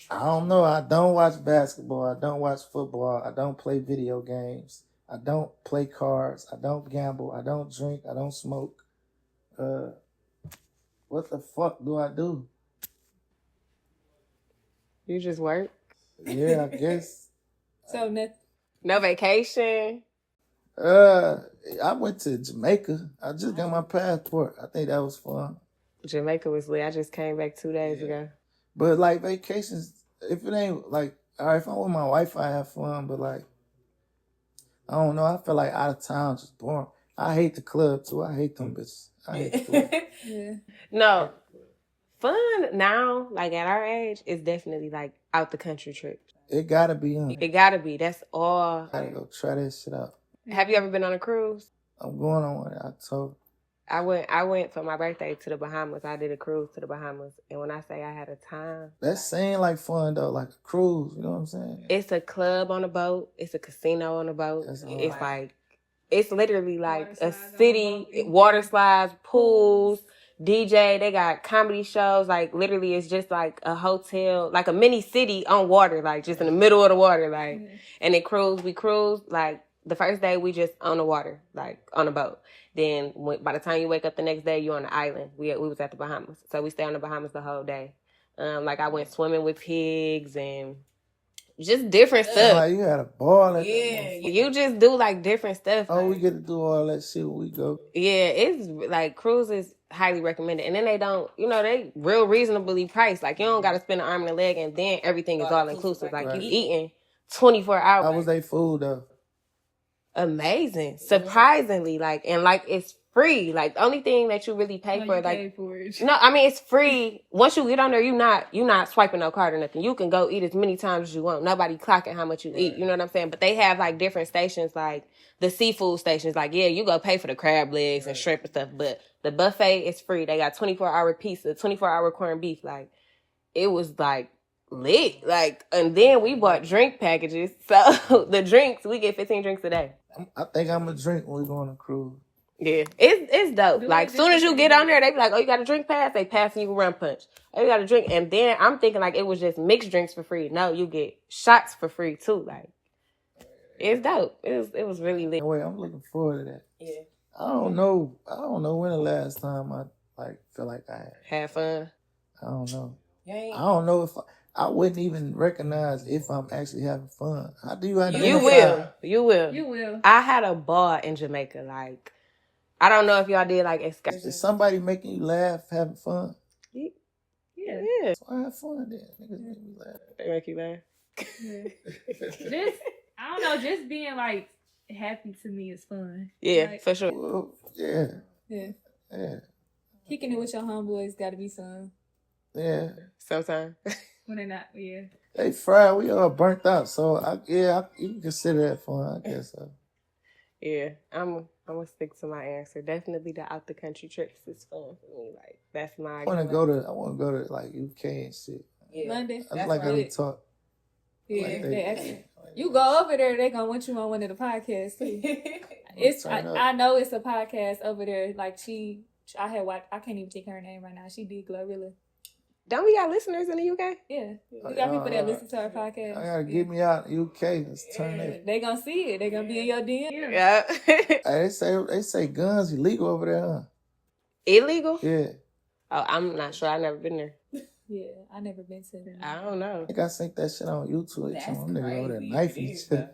I don't know. I don't watch basketball. I don't watch football. I don't play video games. I don't play cards. I don't gamble. I don't drink. I don't smoke. What the fuck do I do? You just work? Yeah, I guess. So nothing. No vacation? I went to Jamaica. I just got my passport. I think that was fun. Jamaica was lit. I just came back 2 days ago. But like vacations, if it ain't like, all right, if I'm with my wife, I have fun. But like, I don't know. I feel like out of town just boring. I hate the club too. I hate them bitches. I hate the club. Yeah. No. Fun now, like at our age, is definitely like out the country trips. It gotta be on. It gotta be. That's all. Gotta go try that shit out. Have you ever been on a cruise? I'm going on one in October. I went for my birthday to the Bahamas. I did a cruise to the Bahamas. And when I say I had a time, That seemed like fun though, like a cruise, you know what I'm saying? it's a club on a boat. It's a casino on a boat. That's all It's right. like, it's literally like Water a slides on city, a boat. water slides, pools, DJ. They got comedy shows. Like literally it's just like a hotel, like a mini city on water, like just in the middle of the water. Like, and we cruise like the first day we just on the water, like on a boat. Then by the time you wake up the next day, you're on the island. We was at the Bahamas. So we stay on the Bahamas the whole day. Like I went swimming with pigs and just different stuff. Like you had a ball at You just do like different stuff. Oh, we get to do all that shit when we go. Yeah, it's like cruises highly recommended. And then they don't, they real reasonably priced. Like you don't got to spend an arm and a leg and then everything is all inclusive. Like Right. you eating 24 hours. How was they food though? Amazing. Surprisingly, it's free. Like the only thing that you really pay for, like, for it. no, I mean it's free. Once you get on there, you not swiping no card or nothing. You can go eat as many times as you want. Nobody clocking how much you eat. You know what I'm saying? But they have like different stations, like the seafood stations. Like you go pay for the crab legs and shrimp and stuff, but the buffet is free. They got 24-hour pizza, 24-hour corned beef. Like it was like lit. Like, and then we bought drink packages. So the drinks, we get 15 drinks a day. I think I'm gonna drink when we go on a cruise. Yeah, it's dope. Do Like, it soon as you different. get on there, they be like, oh, you got a drink pass? They passing you a rum punch. Oh, you got a drink. And then I'm thinking, like, it was just mixed drinks for free. No, you get shots for free, too. Like, it's dope. It was really lit. Anyway, I'm looking forward to that. Yeah. I don't know when the last time I, like, feel like I had. Have fun. I don't know. I don't know if I wouldn't even recognize if I'm actually having fun. How do you identify? You will. You will. I had a ball in Jamaica. Like, I don't know if y'all did, like, excursions. Is somebody making you laugh, having fun? Yeah. Yeah. So I have fun then. Niggas make me laugh. They make you laugh. Just, I don't know, just being like happy to me is fun. Yeah, Like, for sure. Well, yeah. Yeah. Yeah. Kicking it with your homeboys got to be fun. Yeah. Sometimes. when they're not, yeah. They fried. We all burnt out. So, you can consider that fun, I guess so. Yeah, I'm gonna stick to my answer. Definitely the out the country trips is fun for me. Like that's my. I want to go to like UK and shit. Yeah. London. I just like how they talk. Yeah, Like they actually. You go over there, they gonna want you on one of the podcasts too. I know it's a podcast over there. Like I can't even think her name right now. She did Glorilla. Don't we got listeners in the UK? Yeah. We got people that listen to our podcast. I gotta get me out in the UK. Let's turn it. They gonna see it. They gonna be in your DM. Yeah. Hey, they say guns illegal over there, huh? Illegal? Yeah. Oh, I'm not sure. I've never been there. Yeah, I never been to them. I don't know. I think I seen that shit on YouTube. That's Them niggas over there crazy. knifing It each is, other.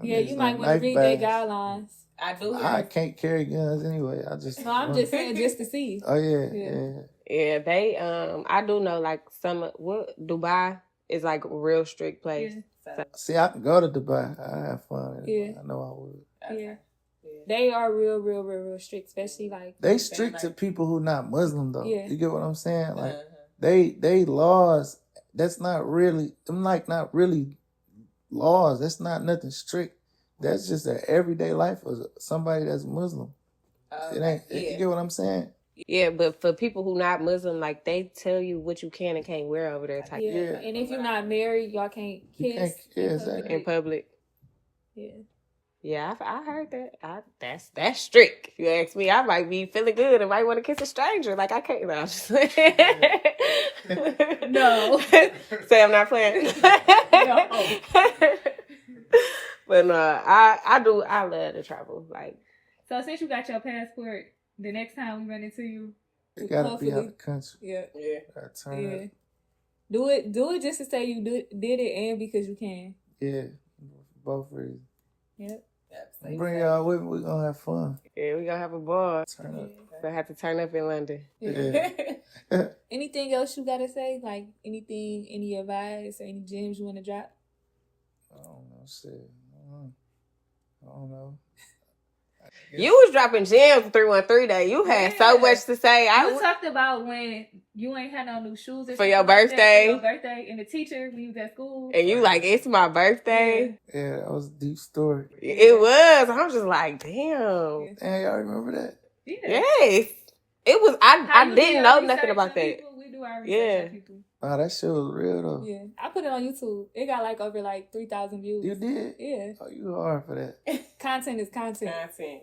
Yeah, you might want to read their guidelines. I do. I can't carry guns anyway. I just. No, I'm just saying just to see. Oh yeah, Yeah. yeah. Yeah, they I do know like Dubai is like a real strict place. Yeah. See, I can go to Dubai. I have fun. Yeah. I know I would. Yeah. They are real strict, especially like They strict to people who not Muslim though. Yeah. You get what I'm saying? Like they laws. That's not really. I'm like not really laws. That's not nothing strict. That's just an everyday life of somebody that's Muslim. It ain't. You get what I'm saying? Yeah, but for people who not Muslim, like they tell you what you can and can't wear over there type yeah. And if you're not married, y'all can't You kiss can't kiss, exactly. in public. Yeah. Yeah, I heard that. That's strict. If you ask me, I might be feeling good and might want to kiss a stranger. Like I can't. No, I'm just No. Say I'm not playing. But no, I do. I love to travel. Like, So since you got your passport, the next time we run into you, You gotta be out Hopefully. the country. Yeah. Gotta turn Yeah. up. Do it just to say you did it and because you can. Yeah, both reasons. Yep. Bring y'all with me. We gonna have fun. yeah, we gonna have a ball. Turn up. I have to turn up in London. Yeah. Anything else you gotta say? Like any advice or any gems you wanna drop? I don't know. Shit. I don't know. You was dropping gems for 313 Day. You had so Yeah. much to say. you talked about when you ain't had no new shoes or For your something like that, birthday. for your birthday, and the teacher when you was at school. And you like, it's my birthday. Yeah, that was a deep story. It was. I'm just like, damn. Damn, y'all remember that? Yeah. Yes. It was. How I you didn't do know your nothing research about on that. people, we do our Yeah. research on people. Wow, that shit was real though. Yeah. I put it on YouTube. It got like over 3,000 views. You did? Yeah. Oh, you hard for that. Content is content.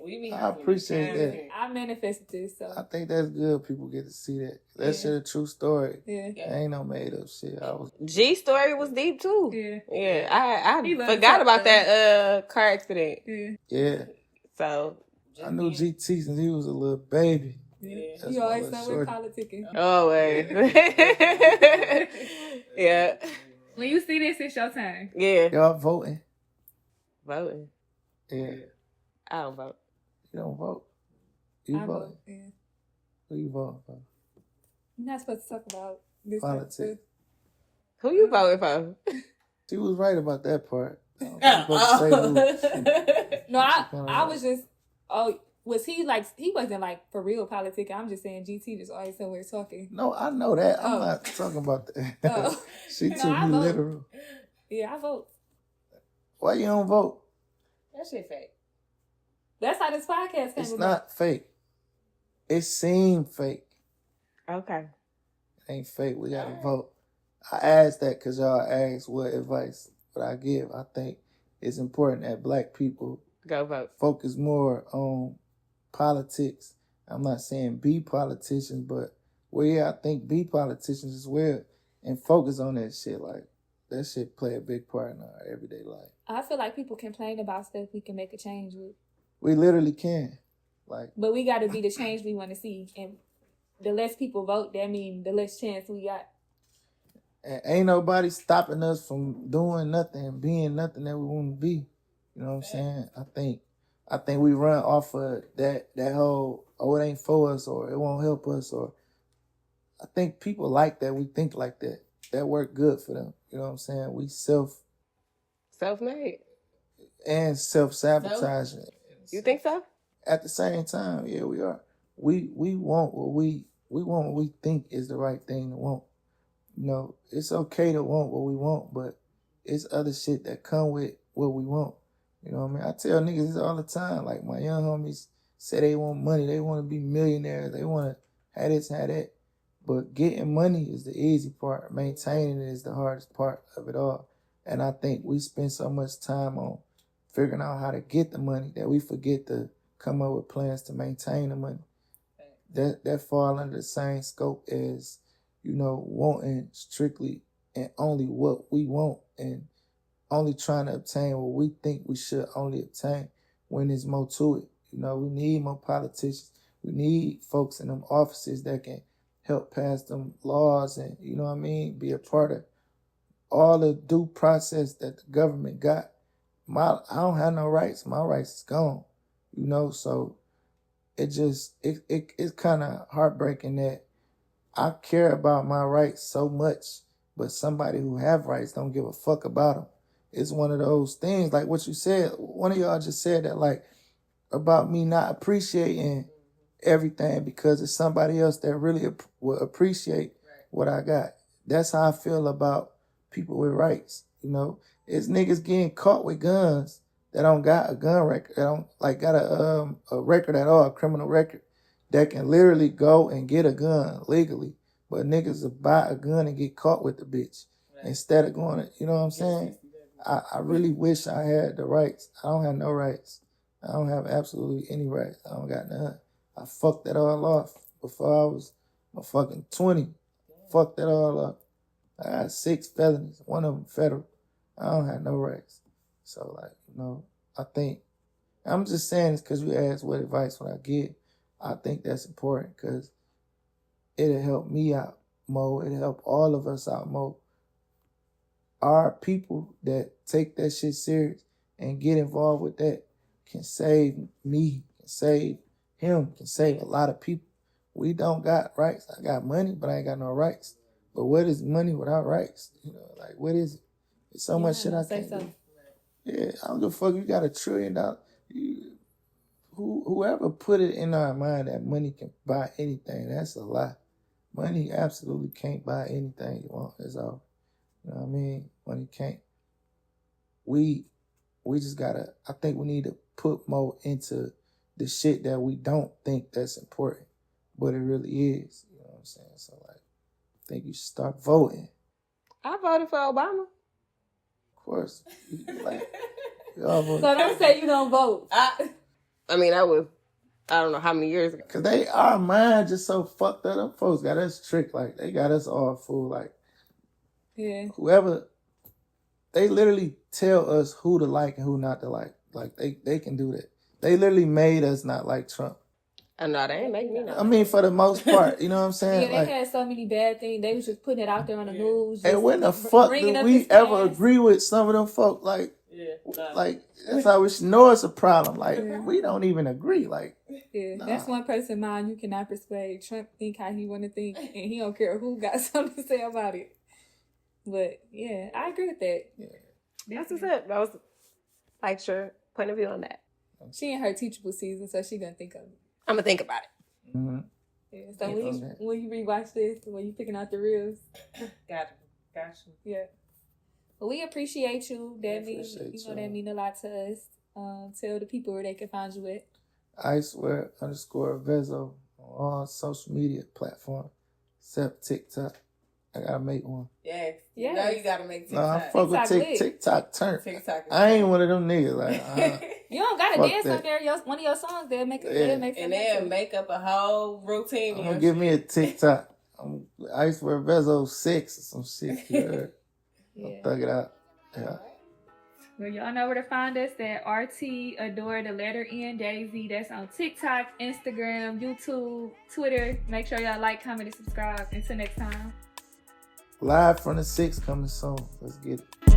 We be I appreciate that. I manifested this, so I think that's good. People get to see that. That shit a true story. yeah. Ain't no made up shit. I was. G story was deep too. Yeah. Yeah, He I loves forgot that about stuff. that car accident. Yeah. Yeah, So, I knew GT since he was a little baby. Yeah. That's You my always little somewhere shorty. politicking. oh wait. Yeah. When you see this, it's your time. Yeah. Y'all voting? Voting. Yeah. I don't vote. You don't vote. You I vote. vote. Yeah. Who you voting for? You're not supposed to talk about this type of Politics. stuff. Who you voting for? She was right about that part. I don't think you're supposed to say who. No, I kinda was just. Oh, was he like? He wasn't like for real politic. I'm just saying GT just always somewhere talking. No, I know that. I'm Oh. not talking about that. Oh. She No, took I me vote. literal. Yeah, I vote. Why you don't vote? That shit fake. That's how this podcast came It's about. not fake. It seemed fake. Okay. It ain't fake. We gotta vote. I asked that because y'all asked what advice would I give. I think it's important that black people Go vote. focus more on politics. I'm not saying be politicians, but I think be politicians as well and focus on that shit. Like that shit play a big part in our everyday life. I feel like people complain about stuff we can make a change with, We literally can. Like but we got to be the change we want to see. And the less people vote, that means the less chance we got. and ain't nobody stopping us from doing nothing and being nothing that we want to be. You know what I'm saying? I think we run off of that whole, oh, it ain't for us or it won't help us, or I think people like that. We think like that. That work good for them. You know what I'm saying? We Self-made. and self-sabotaging. You think so? At the same time, yeah, we are. We want what we want what we think is the right thing to want. You know, it's okay to want what we want, but it's other shit that come with what we want. You know what I mean? I tell niggas this all the time. Like my young homies say they want money, they want to be millionaires, they want to have this, have that. But getting money is the easy part. Maintaining it is the hardest part of it all. And I think we spend so much time on figuring out how to get the money that we forget to come up with plans to maintain the money. That fall under the same scope as, wanting strictly and only what we want and only trying to obtain what we think we should only obtain when there's more to it. We need more politicians. We need folks in them offices that can help pass them laws and, be a part of all the due process that the government got. I don't have no rights. My rights is gone, so it's kind of heartbreaking that I care about my rights so much, but somebody who have rights don't give a fuck about them. It's one of those things, like what you said. One of y'all just said that, like, about me not appreciating everything because it's somebody else that really will appreciate what I got. That's how I feel about people with rights. It's niggas getting caught with guns that don't got a gun record, that don't got a record at all, a criminal record, that can literally go and get a gun legally. But niggas will buy a gun and get caught with the bitch instead of going to, you know what I'm saying? I really wish I had the rights. I don't have no rights. I don't have absolutely any rights. I don't got none. I fucked that all off before I was fucking 20. Fucked that all up. I got 6 felonies, one of them federal. I don't have no rights. So, I think, I'm just saying this because you asked what advice would I give. I think that's important because it'll help me out more. It'll help all of us out more. Our people that take that shit serious and get involved with that can save me, can save him, can save a lot of people. We don't got rights. I got money, but I ain't got no rights. But what is money without rights? What is it? There's so much shit I can't do. Yeah, I don't give a fuck. You got $1 trillion. Whoever put it in our mind that money can buy anything, that's a lie. Money absolutely can't buy anything you want. That's all. You know what I mean? Money can't. We just gotta, I think we need to put more into the shit that we don't think that's important, but it really is. You know what I'm saying? So, I think you should start voting. I voted for Obama. Of course. Y'all voted. So don't say you don't vote. I mean, that was, I don't know how many years ago. Because our mind just so fucked up. Them folks got us tricked. They got us all fooled. Yeah. Whoever, they literally tell us who to like and who not to like. They can do that. They literally made us not like Trump. No, they ain't make me not. I mean, for the most part, you know what I'm saying? Yeah, they had so many bad things. They was just putting it out there on the news. And when the fuck did we ever agree with some of them folk? That's how we should know it's a problem. We don't even agree. That's one person mind you cannot persuade. Trump think how he want to think, and he don't care who got something to say about it. But yeah, I agree with that. Yeah. That's what's up. That was your point of view on that. She in her teachable season, so she gonna think of it. I'm gonna think about it. Mm-hmm. Yeah, so when you rewatch this, when you picking out the reels, Got you. Yeah. But we appreciate you. That mean a lot to us. Tell the people where they can find you at. Icewear _Vezzo on all social media platforms except TikTok. I gotta make one. Yes. Yeah. Now you gotta make TikTok. No, I fuck with TikTok turn. TikTok. I ain't one of them niggas. You don't gotta dance on there. One of your songs, they'll make And they'll make up a whole routine. I'm gonna give me a TikTok. Icewear Vezzo 6 or some shit. You heard? Yeah. Thug it out. Yeah. Well, y'all know where to find us at RT Adore the letter N Daisy. That's on TikTok, Instagram, YouTube, Twitter. Make sure y'all like, comment, and subscribe. Until next time. Live from the 6 coming soon. Let's get it.